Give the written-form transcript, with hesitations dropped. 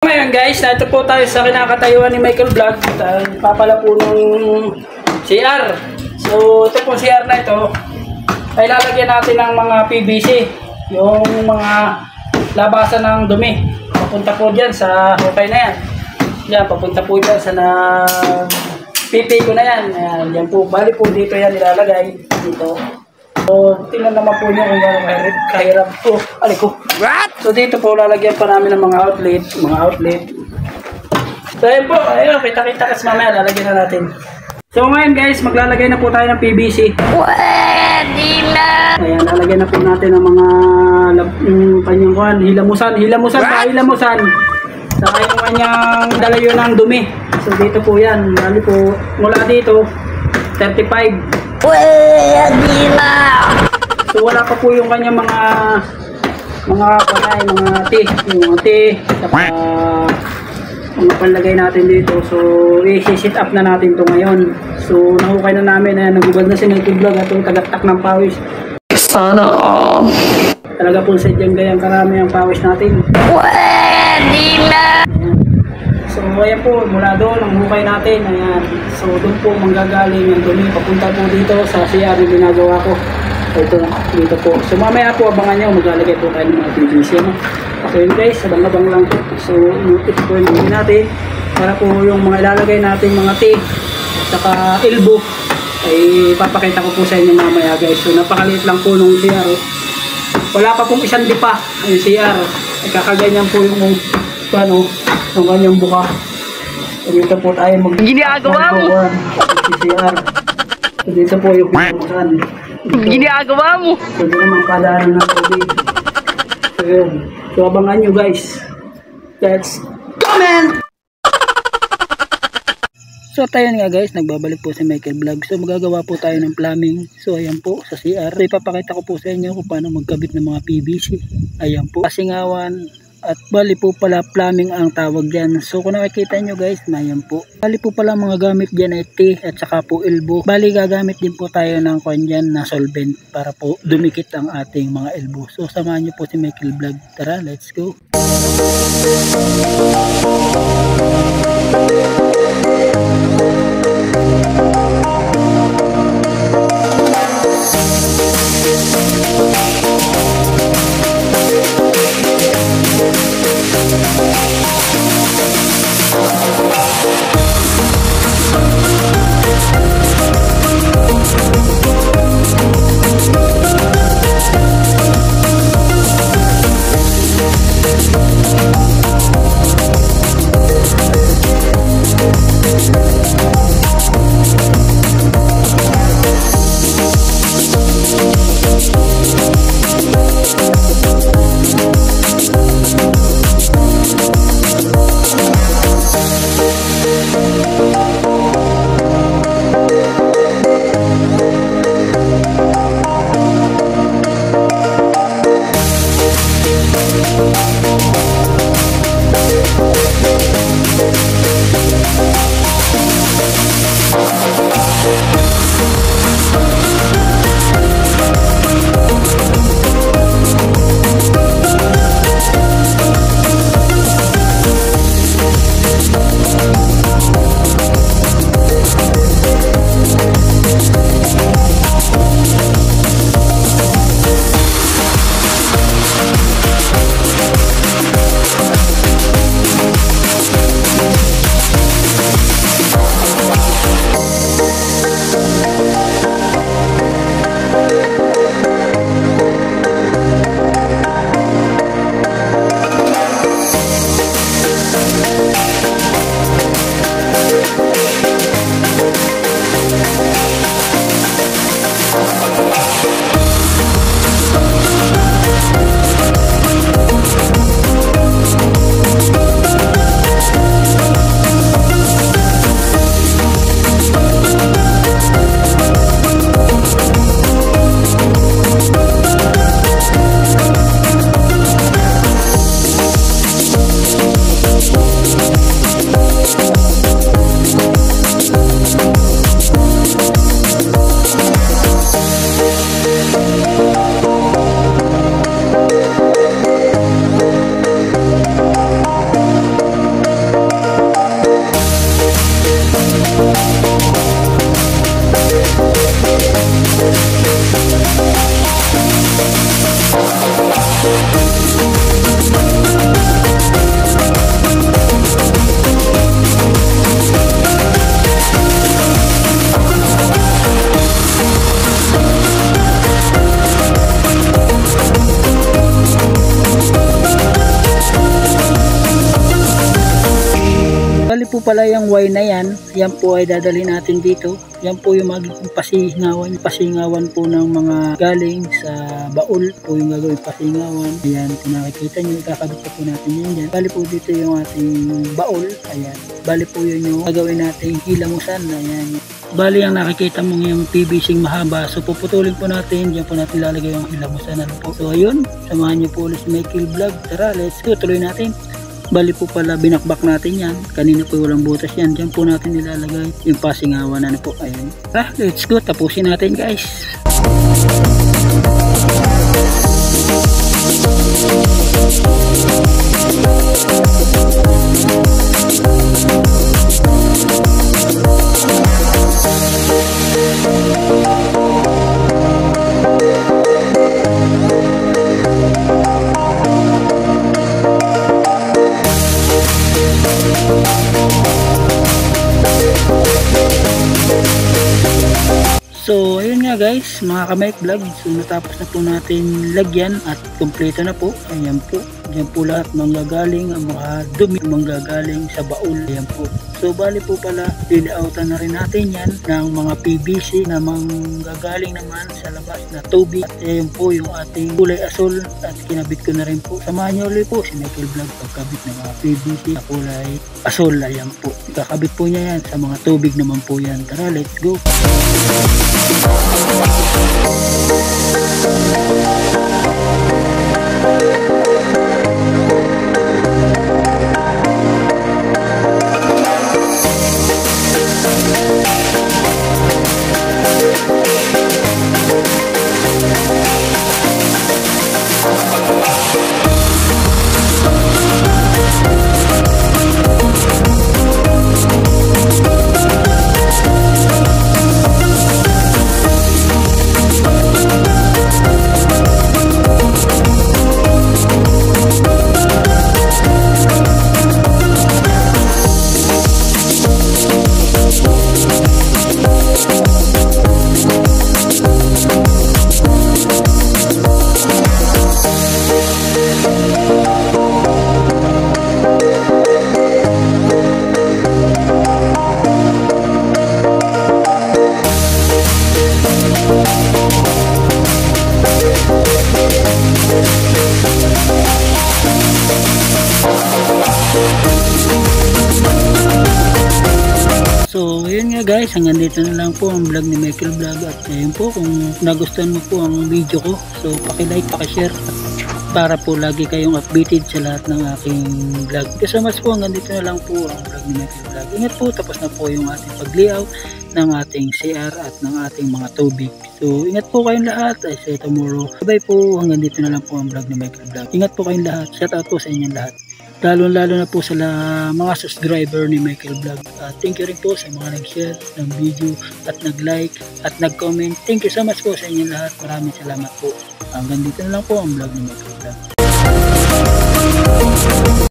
Ngayon guys, nandito po tayo sa kinakatayuan ni Michael Vlog. Papala po ng CR. So ito po CR na ito ay lalagyan natin ng mga PVC, yung mga labasan ng dumi. Papunta po dyan sa hukay na yan. Yan, papunta po dyan sa pipi ko na yan. Ayan, yan po, bali po dito yan nilalagay. Dito. So, tingnan naman po niyo kung gano'ng kahirap po. Aliko. What? So, dito po lalagyan pa namin ng mga outlet. So, ayun po. Ayun, kita-kita kasi mamaya lalagyan na natin. So, ngayon guys, maglalagay na po tayo ng PVC. Pwede na! Ayan, lalagyan na po natin ng mga kanyang kuhan. Hilamusan. Saka yung kanyang dalayo ng dumi. So, dito po yan. Bali po, mula dito, 35. So wala pa po yung kanya mga tea, saka mga panlagay natin dito. So i-sit up na natin to ngayon. So nahukay na namin, nagubad na si Michael Vlog at yung tagaktak ng pawis. Sana all. Talaga po sadyang gayang karami ang pawis natin. Pwede na! So ayan po, mula doon ang hukay natin. Ayan. So doon po manggagaling ang dumi papunta po dito sa CR na ginagawa ko. Ito dito po. So mamaya po abangan nyo, maglalagay po tayo ng mga PVC. So yun guys, abang-abang lang po. So inutit po yung dumi natin para po yung mga ilalagay natin mga tea saka elbow ay papakita ko po sa inyo mamaya guys. So napakaliit lang po nung CR. Wala pa pong isang dipa yung CR. Ay kakaganyan po yung paano ang kanyang buka. Dito po tayo ginagawa mo CR. Dito po yung bukan. Ginagawa mo. So dito naman padaanan ng tubig. So yun. So abangan nyo guys. Let's comment! So tayo nga guys, nagbabalik po si Michael Vlog. So magagawa po tayo ng plumbing. So ayan po sa CR. So ipapakita ko po sa inyo kung paano magkabit ng mga PVC. Ayan po. Kasingawan. At bali po pala plumbing ang tawag dyan. So kung nakikita nyo guys, ayan po. Bali po pala mga gamit dyan ay tea at saka po elbow. Bali gagamit din po tayo ng kanya na solvent para po dumikit ang ating mga elbow. So samahan nyo po si Michael Vlog. Tara, let's go! po pala yung wine na yan po ay dadalhin natin dito. Yan po yung magiging pasingawan po ng mga galing sa baul po yung gagawin pasingawan. Ayan, kung nakikita nyo, kakabit po natin yan dyan. Bali po dito yung ating baul. Ayan, bali po yun yung gagawin natin hilamusan. Ayan, bali ang nakikita mo yung PVC mahaba. So puputulin po natin, dyan po natin lalagay yung hilamusan. So ayun, samahan nyo po ulit si Michael Vlog. Tara, let's go, tuloy natin. Bali po pala binakbak natin yan. Kanina po walang butas yan. Diyan po natin nilalagay yung pasingawan na po. Ayan. Let's go. Tapusin natin guys. So ayun nga guys, mga ka-Mike Vlog, so natapos na po natin lagyan at kompleto na po. Ayan po, diyan po lahat manggagaling ang mga dumi manggagaling sa baul. Ayan po. So bali po pala, lilayoutan na rin natin yan ng mga PVC na manggagaling naman sa labas na tubig. At ayan po yung ating kulay asol at kinabit ko na rin po. Samahan nyo ulit po si Michael Vlog pagkabit ng mga PVC na kulay asol. Ayan po, kakabit po niya yan sa mga tubig naman po yan. Tara, let's go. So yun nga guys, hanggang dito na lang po ang vlog ni Michael Vlog. At ayun po, kung nagustuhan mo po ang video ko, so paki-like, paki-share para po lagi kayong updated sa lahat ng aking vlog. So mas po, hanggang dito na lang po ang vlog ni Michael Vlog. Ingat po, tapos na po yung ating pag-layout ng ating CR at ng ating mga tubig. So ingat po kayong lahat. I say tomorrow. Bye po, hanggang dito na lang po ang vlog ni Michael Vlog. Ingat po kayong lahat. Shout out po sa inyong lahat. Lalo na po sa mga subscriber ni Michael Vlog. Thank you rin po sa mga nag-share ng video at nag-like at nag-comment. Thank you so much po sa inyong lahat. Maraming salamat po. Hanggang dito na lang po ang vlog ni Michael Vlog.